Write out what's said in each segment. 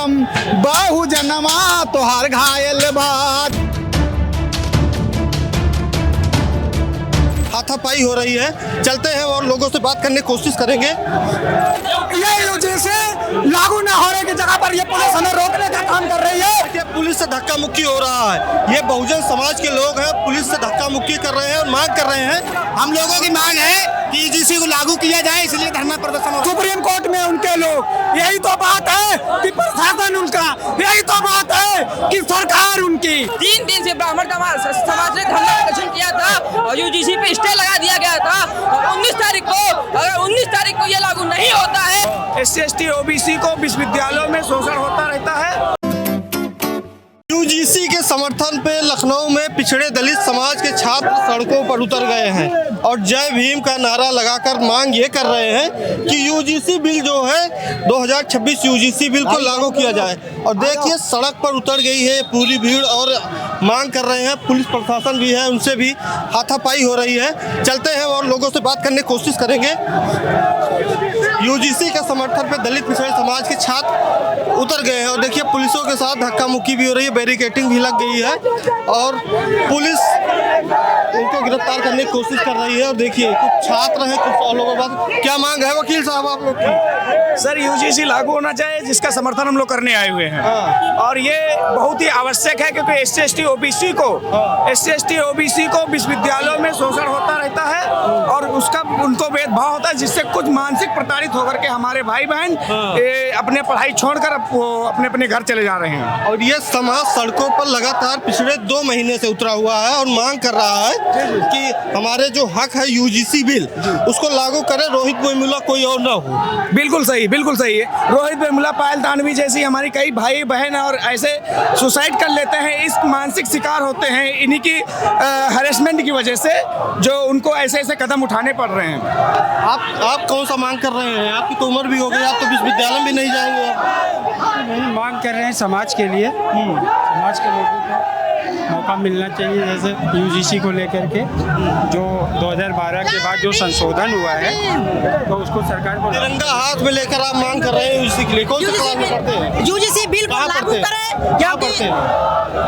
PM बहुजनमा तोहार घायल बात। हाथापाई हो रही है, चलते हैं और लोगों से बात करने की कोशिश करेंगे। ये जैसे लागू न होने की जगह पर ये पुलिस हमें रोकने का काम कर रही है। ये पुलिस से धक्का मुक्की हो रहा है, ये बहुजन समाज के लोग हैं, पुलिस से धक्का मुक्की कर रहे हैं और मांग कर रहे हैं। हम लोगों की मांग है कि यूजीसी को लागू किया जाए, इसलिए धरना प्रदर्शन हो। सुप्रीम कोर्ट में उनके लोग, यही तो बात है कि प्रशासन उनका, यही तो बात है कि सरकार उनकी। 3 दिन से ब्राह्मण समाज ने धरना प्रदर्शन किया था और यूजीसी पे स्टे लगा दिया गया था। और 19 तारीख को ये लागू नहीं होता है। SC ST OBC को विश्वविद्यालयों में शोषण होता रहता है। यूजीसी के समर्थन पे लखनऊ में पिछड़े दलित समाज के छात्र सड़कों पर उतर गए हैं और जय भीम का नारा लगाकर मांग ये कर रहे हैं कि यूजीसी बिल जो है 2026 यूजीसी बिल को लागू किया जाए। और देखिए सड़क पर उतर गई है पूरी भीड़ और मांग कर रहे हैं। पुलिस प्रशासन भी है, उनसे भी हाथापाई हो रही है। चलते हैं और लोगों से बात करने की कोशिश करेंगे। यूजीसी के समर्थन पे दलित पिछड़े समाज के छात्र उतर गए हैं और देखिए पुलिसों के साथ धक्का मुक्की भी हो रही है, बैरिकेटिंग भी लग गई है और पुलिस उनको गिरफ्तार करने की कोशिश कर रही है। और देखिए कुछ छात्र हैं, कुछ और लोगों के पास क्या मांग है वकील साहब आप लोग की? सर यूजीसी लागू होना चाहिए, जिसका समर्थन हम लोग करने आए हुए हैं। और ये बहुत ही आवश्यक है क्योंकि SC ST OBC को विश्वविद्यालयों में शोषण होता रहता है और उसका उनको भेदभाव होता है, जिससे कुछ मानसिक प्रताड़ित होकर के हमारे भाई बहन अपने पढ़ाई छोड़कर अपने अपने घर चले जा रहे हैं। और ये समाज सड़कों पर लगातार पिछले 2 महीने से उतरा हुआ है और मांग कर रहा है कि हमारे जो हक है यूजीसी बिल उसको लागू करे, रोहित वेमुला कोई और ना हो। बिल्कुल सही है। रोहित वेमुला, पायल दानवी जैसी हमारी कई भाई बहन और ऐसे सुसाइड कर लेते हैं, इस मानसिक शिकार होते हैं इन्हीं की हरेसमेंट की वजह से, जो उनको ऐसे ऐसे कदम उठाने पड़ रहे हैं। आप कौन सा मांग कर रहे हैं? आपकी तो उम्र भी हो गई, आप तो विश्वविद्यालय में नहीं जाएंगे। नहीं, मांग कर रहे हैं समाज के लिए, समाज के लोगों को मौका मिलना चाहिए। जैसे यूजीसी को लेकर के जो 2012 के बाद जो संशोधन हुआ है तो उसको सरकार को तिरंगा हाथ में लेकर आप मांग कर रहे हैं यूजीसी के लिए। कौन से क्लास में पढ़ते हैं? यूजीसी बिल को लागू करें। क्या पढ़ते हैं?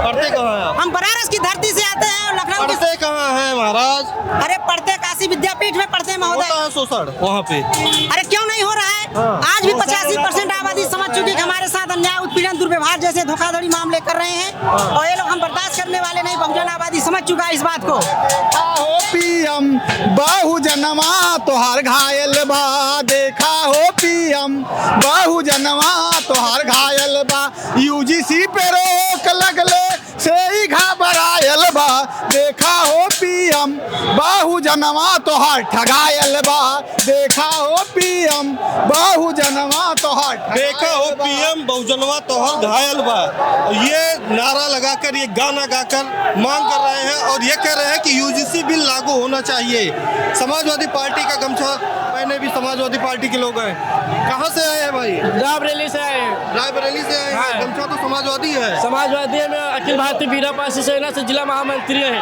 पढ़ते कहाँ हैं आप? हम बनारस की धरती से आते हैं और लखनऊ पढ़ते कहाँ हैं महाराज? अरे पढ़ते काशी विद्यापीठ में पढ़ते हैं महोदय। होता है शोषण वहाँ पे? अरे क्यों नहीं हो रहा है? आज भी 85% आबादी समझ चुकी है कि हमारे साथ अन्याय, उत्पीड़न, दुर्व्यवहार जैसे धोखाधड़ी मामले कर रहे हैं और ये लोग हम बर्दाश्त करने वाले नहीं। बहुजन आबादी समझ चुका है इस बात को। हो पीएम बहुजनमा तोहार घायल बा, देखा हो पीएम बहुजनमा तोहार घायल बा। यूजीसी पे रोक लगले से ही घबरायल बा, देखा हो पीएम बहुजनमा तोहार ठगायल बा, देखा हो पीएम बहुजनमा तोहार देखा हो पीएम बहुजनवा तोहर घायल बा। ये नारा लगाकर, ये गाना गाकर मांग कर रहे हैं और ये कह रहे हैं कि यूजीसी बिल लागू होना चाहिए। समाजवादी पार्टी का गमछा पहने भी समाजवादी पार्टी के लोग हैं। कहाँ से आए हैं भाई? रायबरेली से आए हैं। रायबरेली से आए हैं। गमछा तो समाजवादी है। समाजवादी में अखिल भारतीय वीरा पार्टी सेना से जिला महामंत्री है।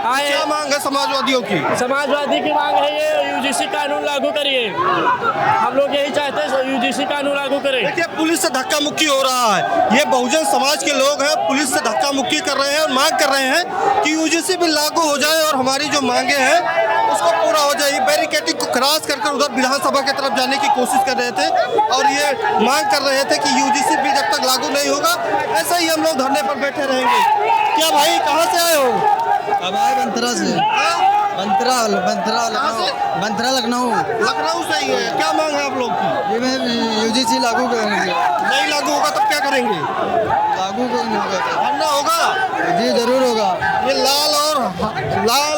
आए। क्या मांग है समाजवादियों की? समाजवादी की मांग है ये यूजीसी कानून लागू करिए। हम लोग यही चाहते हैं यूजीसी कानून लागू करें। देखिए पुलिस से धक्का मुक्की हो रहा है, ये बहुजन समाज के लोग हैं, पुलिस से धक्का मुक्की कर रहे हैं और मांग कर रहे हैं कि यूजीसी बिल लागू हो जाए और हमारी जो मांगे हैं उसको पूरा हो जाए। बैरिकेडिंग को क्रॉस कर उधर विधानसभा की तरफ जाने की कोशिश कर रहे थे और ये मांग कर रहे थे कि यूजीसी बिल जब तक लागू नहीं होगा ऐसा ही हम लोग धरने पर बैठे रहेंगे। क्या भाई कहाँ से आए हो? अब आए बंतरा से। बंतरा लखनऊ। लखनऊ से ही है। क्या मांग है आप लोग की? ये मैं यूजीसी लागू करेंगे। नहीं लागू होगा तब क्या करेंगे? लागू नहीं होगा धरना होगा? जी जरूर होगा। ये लाल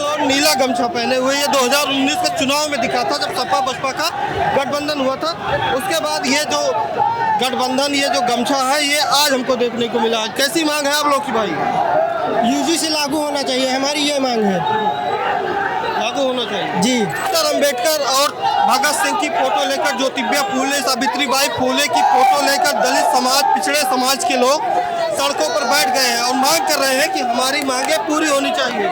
और नीला गमछा पहने हुए ये 2019 के चुनाव में दिखा था जब सपा बसपा का गठबंधन हुआ था। उसके बाद ये जो गठबंधन, ये जो गमछा है ये आज हमको देखने को मिला। कैसी मांग है आप लोग की भाई? यूजीसी लागू होना चाहिए, हमारी ये मांग है। लागू होना चाहिए जी। डॉक्टर अंबेडकर और भगत सिंह की फोटो लेकर, ज्योतिबा फूले, सावित्रीबाई फूले की फोटो लेकर दलित समाज, पिछड़े समाज के लोग सड़कों पर बैठ गए हैं और मांग कर रहे हैं कि हमारी मांगे पूरी होनी चाहिए।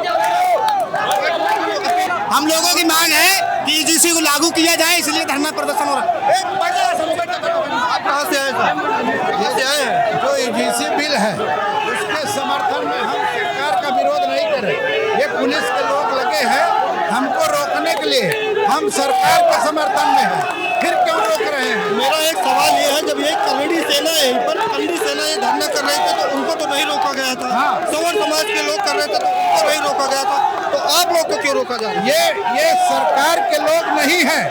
हम लोगों की मांग है कि यूजीसी को लागू किया जाए, इसलिए धरना प्रदर्शन हो रहा है। आप कहाँ से आए? आए हैं? जो यूजीसी बिल है उसके समर्थन में हम सरकार का विरोध नहीं कर रहे। ये पुलिस के लोग लगे हैं हमको रोकने के लिए, हम सरकार के समर्थन में हैं, फिर क्यों रोक रहे हैं? मेरा एक सवाल ये है, जब ये करणी सेना यहीं पर करणी सेना ये धरना कर रही थी तो उनको तो नहीं रोका गया था। सवर्ण समाज के लोग कर रहे थे तो उनको नहीं रोका गया था, तो आप लोग को क्यों रोका जा रहा है? ये सरकार के लोग नहीं हैं,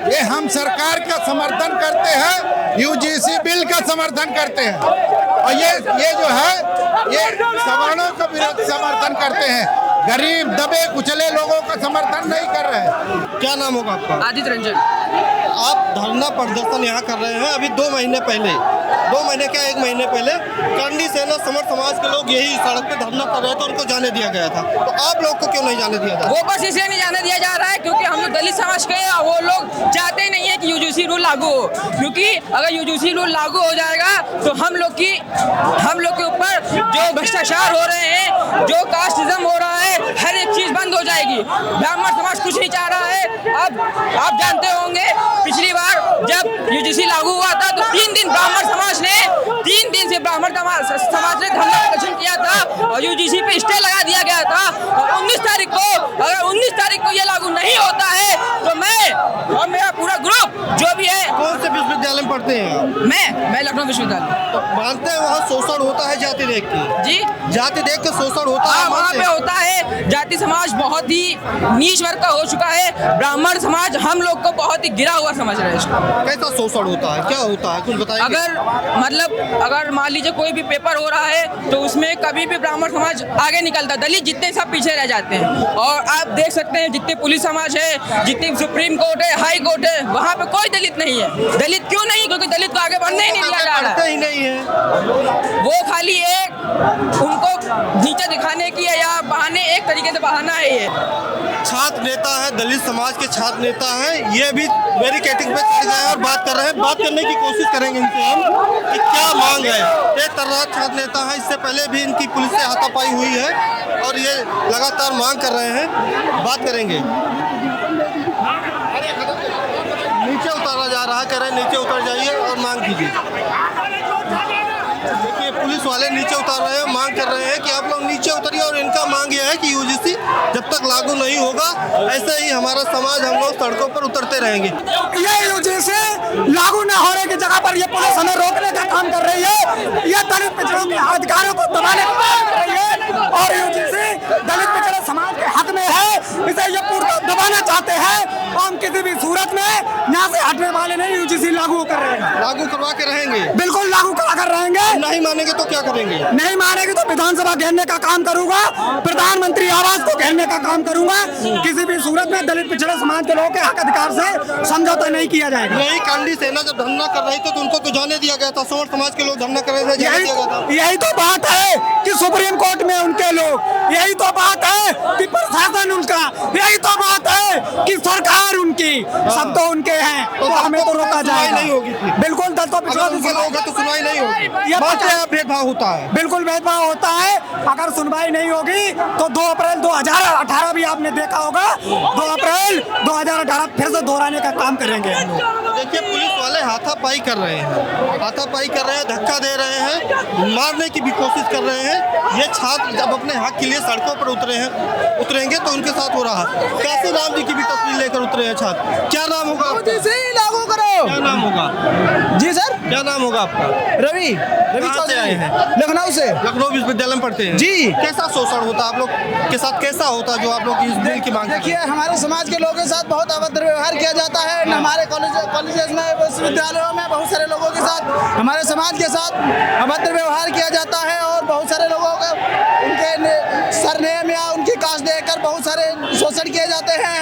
ये हम सरकार का समर्थन करते हैं, यूजीसी बिल का समर्थन करते हैं, और ये जो है ये सवर्णों का विरोध समर्थन करते हैं, गरीब दबे कुचले लोगों का समर्थन नहीं कर रहे हैं। क्या नाम होगा आपका? आदित्य रंजन। आप धरना प्रदर्शन यहाँ कर रहे हैं। अभी 2 महीने पहले, 2 महीने क्या 1 महीने पहले करणी सेना समर्थ समाज के लोग यही सड़क पे धरना कर रहे थे, उनको जाने दिया गया था, तो आप लोग को क्यों नहीं जाने दिया जा रहा? वो बस इसलिए नहीं जाने दिया जा रहा है क्योंकि हम लोग दलित समाज के हैं और वो लोग चाहते ही नहीं है कि यूजीसी रूल लागू हो, क्योंकि अगर यूजीसी रूल लागू हो जाएगा तो हम लोग के ऊपर जो भ्रष्टाचार हो रहे हैं, जो कास्टिज्म हो रहा है, हर एक चीज बंद हो जाएगी। ब्राह्मण समाज कुछ नहीं चाह रहा है। अब आप जानते होंगे पिछली बार जब यूजीसी लागू हुआ था तो 3 दिन ब्राह्मण समाज ने 3 दिन से ब्राह्मण समाज ने धरना प्रदर्शन किया था और यूजीसी पे स्टे लगा दिया गया था। और 19 तारीख को ये लागू नहीं होता है तो मैं और मेरा पूरा ग्रुप जो भी है। कौन से विश्वविद्यालय में पढ़ते हैं आप? मैं लखनऊ विश्वविद्यालय। तो मानते हैं वहाँ शोषण होता है जाति देख के? जी, जाति देख के शोषण होता है? वहाँ पे होता है। जाति समाज बहुत ही नीच वर्ग का हो चुका है, ब्राह्मण समाज हम लोग को बहुत ही गिरा हुआ समझ रहे हैं इसको। कैसा शोषण होता है, क्या होता है, कुछ बताइए। अगर मान लीजिए कोई भी पेपर हो रहा है तो उसमें कभी भी ब्राह्मण समाज आगे निकलता है, दलित जितने सब पीछे रह जाते हैं। और आप देख सकते हैं जितने पुलिस समाज है, जितनी सुप्रीम कोर्ट है, हाई कोर्ट है, वहाँ पे कोई दलित नहीं है। दलित क्यों नहीं? क्योंकि दलित को आगे बढ़ने ही नहीं दिया जा रहा है। ही नहीं है, वो खाली एक उनको नीचे दिखाने की या बहाने, एक तरीके से बहाना है ये। छात्र नेता है, दलित समाज के छात्र नेता हैं, ये भी बैरिकेडिंग पे चढ़ गए और बात कर रहे हैं। बात करने की कोशिश करेंगे इनसे हम कि क्या मांग है। ये तर्रात छात्र नेता है, इससे पहले भी इनकी पुलिस से हाथापाई हुई है और ये लगातार मांग कर रहे हैं। बात करेंगे। नीचे उतारा जा रहा है, कह रहे हैं नीचे उतर जाइए और मांग कीजिए। देखिए पुलिस वाले नीचे उतार रहे हैं, मांग कर रहे हैं कि आप लोग नीचे उतरिए और इनका मांग यह है कि यूजीसी जब तक लागू नहीं होगा ऐसे ही हमारा समाज, हम लोग सड़कों पर उतरते रहेंगे। ये यूजीसी लागू न होने की जगह पर ये पुलिस हमें रोकने का काम कर रही है, ये दलित पिछड़ों के अधिकारों को दबाने का काम कर रही है और यूजीसी दलित पिछड़े समाज के हक में है, इसे ये पूरा दबाना चाहते हैं। हम किसी भी सूरत में यहाँ से हटने वाले नहीं, यूजीसी लागू कर रहे हैं, लागू करवा के रहेंगे, बिल्कुल लागू करा कर रहेंगे। नहीं मानेंगे तो क्या करेंगे? नहीं मानेंगे तो विधानसभा घेरने का काम करूंगा, प्रधानमंत्री आवास को घेरने का काम करूंगा। किसी भी सूरत में दलित पिछड़े समाज के लोगों के हक अधिकार से समझौता नहीं किया जाएगा। यही करणी सेना जब धरना कर रही थी तो उनको तो जाने दिया गया था, सवर्ण समाज के लोग धरना कर रहे थे, जाने दिया गया था। यही तो बात है कि सुप्रीम कोर्ट में उनके लोग, यही तो बात है कि प्रशासन उनका, यही तो बात है कि सरकार उनकी, सब तो उनके हैं, तो हमें तो रोका जाएगा नहीं होगी। बिल्कुल दलितों पिछड़ों के लोग हैं तो सुनवाई नहीं होगी। ये भेदभाव होता है, बिल्कुल भेदभाव होता है। अगर सुनवाई नहीं होगी तो 2 अप्रैल 2018 भी आपने देखा होगा, 2 अप्रैल 2018 फिर से दोहराने का काम करेंगे। देखिए पुलिस वाले हाथापाई कर रहे हैं, हाथापाई कर रहे हैं, धक्का दे रहे हैं, मारने की भी कोशिश कर रहे हैं। ये छात्र जब अपने हक के लिए सड़कों पर उतरेंगे तो उनके साथ हो रहा है। कैसे राम जी की भी तस्वीर लेकर उतरे हैं छात्र। क्या नाम होगा आपका? लागू करो। क्या नाम होगा जी सर, क्या नाम होगा आपका? रवि चौधरी आए हैं, लखनऊ से। लखनऊ विश्वविद्यालय में पढ़ते हैं जी। कैसा शोषण होता है आप लोग के साथ, कैसा होता है जो आप लोग इस बिल की मांग? देखिए हमारे समाज के लोगों के साथ बहुत अभद्र व्यवहार किया जाता है। हमारे कॉलेजेस में, विश्वविद्यालयों में बहुत सारे लोगों के साथ, हमारे समाज के साथ अभद्र व्यवहार किया जाता है और बहुत सारे लोगों का उनके सरनेम या उनकी कास्ट देकर बहुत सारे शोषण किए जाते हैं।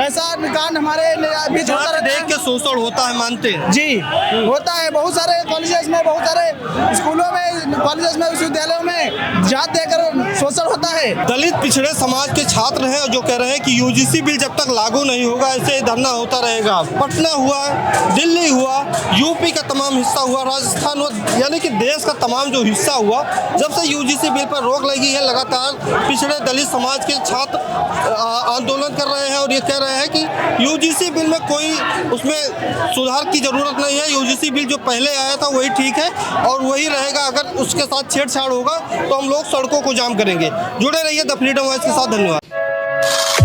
ऐसा कांड हमारे बीच होता रहता है। देख के शोषण होता है, मानते हैं? जी होता है, बहुत सारे कॉलेजेस में, बहुत सारे स्कूलों में, कॉलेजेस में, विश्वविद्यालयों में जात देकर शोषण होता है। दलित पिछड़े समाज के छात्र हैं जो कह रहे हैं कि यूजीसी बिल जब तक लागू नहीं होगा ऐसे ही धरना होता रहेगा। पटना हुआ, दिल्ली हुआ, यूपी का तमाम हिस्सा हुआ, राजस्थान हुआ, यानी कि देश का तमाम जो हिस्सा हुआ, जब से यूजीसी बिल पर रोक लगी है लगातार पिछड़े दलित समाज के छात्र आंदोलन कर रहे हैं और ये कह रहे हैं कि यूजीसी बिल में कोई उसमें सुधार की जरूरत नहीं है। यूजीसी बिल जो पहले आया था वही ठीक है और वही रहेगा। अगर उसके साथ छेड़छाड़ होगा तो हम लोग सड़कों को जाम करेंगे। जुड़े रहिए द फ्रीडम वॉइस के साथ। धन्यवाद।